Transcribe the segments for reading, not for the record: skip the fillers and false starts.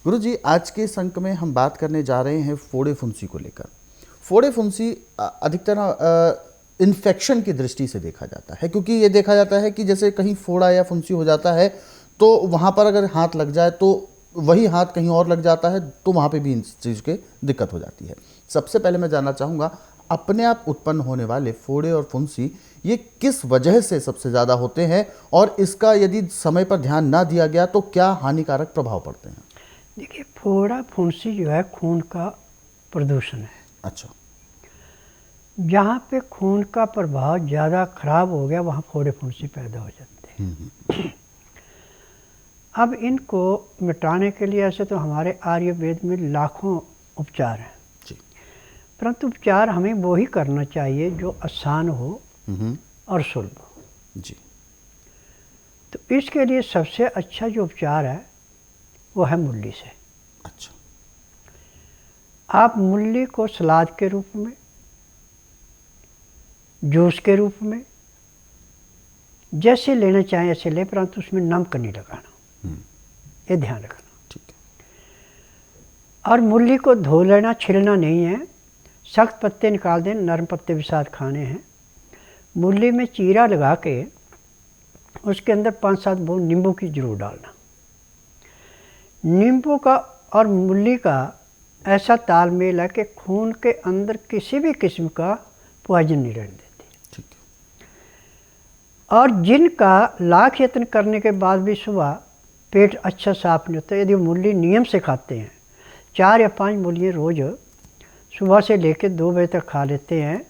गुरुजी, आज के इस अंक में हम बात करने जा रहे हैं फोड़े फुंसी को लेकर। फोड़े फुंसी अधिकतर इन्फेक्शन की दृष्टि से देखा जाता है, क्योंकि ये देखा जाता है कि जैसे कहीं फोड़ा या फुंसी हो जाता है तो वहाँ पर अगर हाथ लग जाए तो वही हाथ कहीं और लग जाता है, तो वहाँ पे भी इन चीज़ की दिक्कत हो जाती है। सबसे पहले मैं जानना चाहूँगा, अपने आप उत्पन्न होने वाले फोड़े और फुंसी ये किस वजह से सबसे ज़्यादा होते हैं, और इसका यदि समय पर ध्यान ना दिया गया तो क्या हानिकारक प्रभाव पड़ते हैं? देखिए, फोड़ा फुंसी जो है खून का प्रदूषण है। अच्छा। जहाँ पे खून का प्रभाव ज़्यादा खराब हो गया वहाँ फोड़े फुंसी पैदा हो जाते हैं। अब इनको मिटाने के लिए ऐसे तो हमारे आयुर्वेद में लाखों उपचार हैं, जी। परंतु उपचार हमें वो ही करना चाहिए जो आसान हो और सुलभ हो। जी। तो इसके लिए सबसे अच्छा जो उपचार है वो है मूली से। अच्छा। आप मूली को सलाद के रूप में, जूस के रूप में जैसे लेना चाहें ऐसे लें, परंतु उसमें नमक नहीं लगाना, ये ध्यान रखना। ठीक है। और मूली को धो लेना, छिलना नहीं है, सख्त पत्ते निकाल दें, नरम पत्ते भी साथ खाने हैं। मूली में चीरा लगा के उसके अंदर 5-7 बूंद नींबू की जरूर डालना। नींबू का और मूली का ऐसा तालमेल है कि खून के अंदर किसी भी किस्म का पॉइजन नहीं रहने देती। ठीक है। और जिनका लाख यत्न करने के बाद भी सुबह पेट अच्छा साफ नहीं होता, यदि मूली नियम से खाते हैं, 4 या 5 मूलियाँ रोज़ सुबह से लेकर 2 बजे तक खा लेते हैं,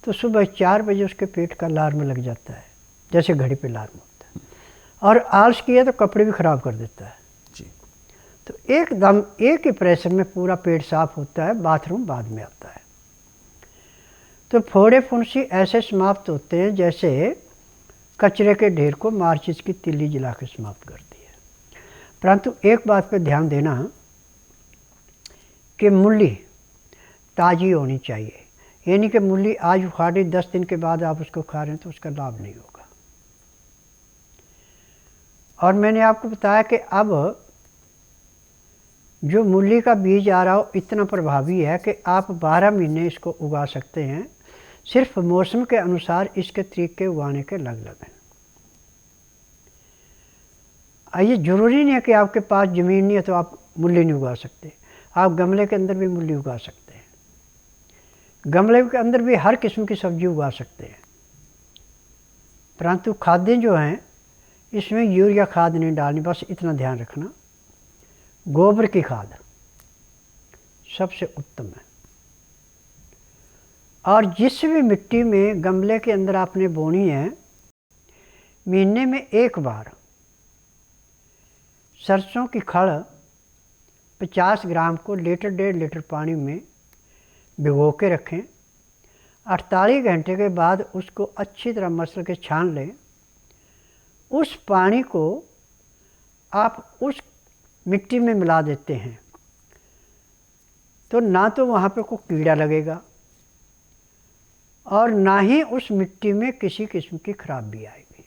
तो सुबह 4 बजे उसके पेट का अलार्म लग जाता है, जैसे घड़ी पे अलार्म होता है। और आलस किया तो कपड़े भी खराब कर देता है। जी। तो एकदम एक ही प्रेशर में पूरा पेट साफ होता है, बाथरूम बाद में आता है। तो फोड़े फुंसी ऐसे समाप्त होते हैं जैसे कचरे के ढेर को माचिस की तिल्ली जला के समाप्त करती है। परंतु एक बात पर ध्यान देना कि मूली ताज़ी होनी चाहिए, यानी कि मूली आज उखाड़ी 10 दिन के बाद आप उसको खा रहे हैं तो उसका लाभ नहीं होगा। और मैंने आपको बताया कि अब जो मूली का बीज आ रहा हो इतना प्रभावी है कि आप 12 महीने इसको उगा सकते हैं। सिर्फ मौसम के अनुसार इसके तरीके उगाने के अलग अलग हैं। ये ज़रूरी नहीं है कि आपके पास ज़मीन नहीं है तो आप मूली नहीं उगा सकते। आप गमले के अंदर भी मूली उगा सकते हैं, गमले के अंदर भी हर किस्म की सब्जी उगा सकते हैं। परंतु खादें जो हैं इसमें यूरिया खाद नहीं डालनी, बस इतना ध्यान रखना। गोबर की खाद सबसे उत्तम है। और जिस भी मिट्टी में गमले के अंदर आपने बोनी है, महीने में एक बार सरसों की खड़ 50 ग्राम को लीटर 1.5 लीटर पानी में भिगो के रखें। 48 घंटे के बाद उसको अच्छी तरह मसल के छान लें। उस पानी को आप उस मिट्टी में मिला देते हैं तो ना तो वहाँ पे कोई कीड़ा लगेगा और ना ही उस मिट्टी में किसी किस्म की खराबी आएगी।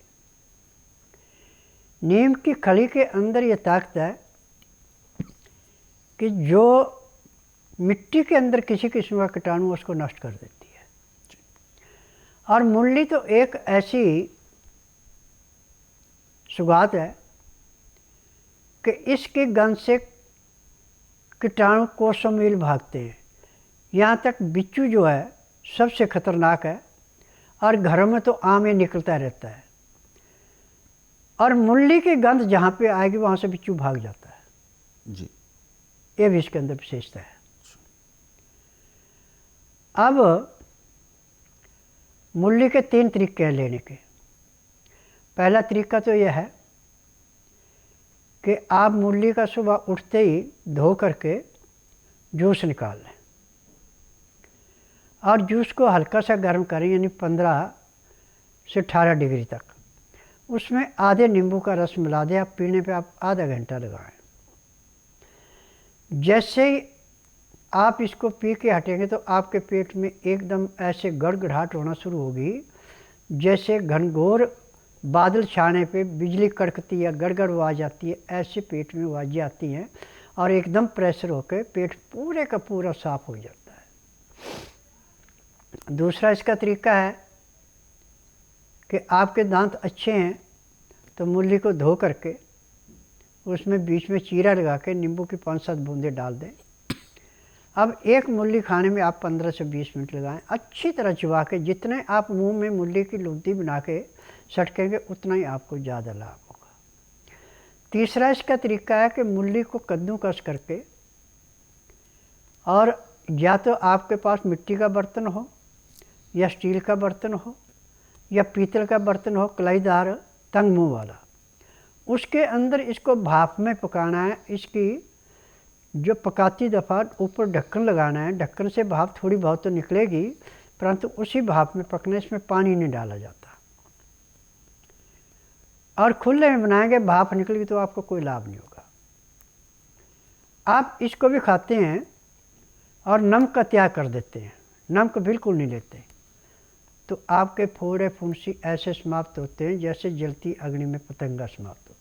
नीम की खली के अंदर ये ताकत है कि जो मिट्टी के अंदर किसी किस्म का कीटाणु उसको नष्ट कर देती है। और मूली तो एक ऐसी सुगात है कि इसकी गंध से कीटाणु कोसों मील भागते हैं। यहाँ तक बिच्छू जो है सबसे खतरनाक है, और घरों में तो आम ही निकलता रहता है। और मूली की गंध जहाँ पे आएगी वहाँ से बिच्छू भाग जाता है। जी। ये भी इसके अंदर विशेषता है। अब मूली के 3 तरीके हैं लेने के। पहला तरीका तो यह है कि आप मूली का सुबह उठते ही धो करके जूस निकाल लें और जूस को हल्का सा गर्म करें, यानी 15 से 18 डिग्री तक। उसमें आधे नींबू का रस मिला दें। आप पीने पे आप आधा घंटा लगाएं। जैसे ही आप इसको पी के हटेंगे तो आपके पेट में एकदम ऐसे गड़गड़ाहट होना शुरू होगी, जैसे घनघोर बादल छाने पे बिजली कड़कती है, गड़गड़ आवाज़ आती है, ऐसे पेट में आवाज़ें आती हैं। और एकदम प्रेशर होकर पेट पूरे का पूरा साफ हो जाता है। दूसरा इसका तरीका है कि आपके दांत अच्छे हैं तो मूली को धो करके उसमें बीच में चीरा लगा के नींबू की 5-7 बूंदें डाल दें। अब एक मूली खाने में आप 15 से 20 मिनट लगाएं, अच्छी तरह चबा के। जितने आप मुंह में मूली की लुद्दी बना के सटकेंगे उतना ही आपको ज़्यादा लाभ होगा। तीसरा इसका तरीका है कि मूली को कद्दूकस करके, और या तो आपके पास मिट्टी का बर्तन हो या स्टील का बर्तन हो या पीतल का बर्तन हो, कलाईदार तंग मुँह वाला, उसके अंदर इसको भाप में पकाना है। इसकी जो पकाती दफ़ा ऊपर ढक्कन लगाना है, ढक्कन से भाप थोड़ी बहुत तो निकलेगी, परंतु उसी भाप में पकने, इसमें पानी नहीं डाला जाता। और खुले में बनाएंगे, भाप निकलेगी तो आपको कोई लाभ नहीं होगा। आप इसको भी खाते हैं और नमक का त्याग कर देते हैं, नमक बिल्कुल नहीं लेते, तो आपके फोड़े फुंसी ऐसे समाप्त होते हैं जैसे जलती अग्नि में पतंगा समाप्त होता है।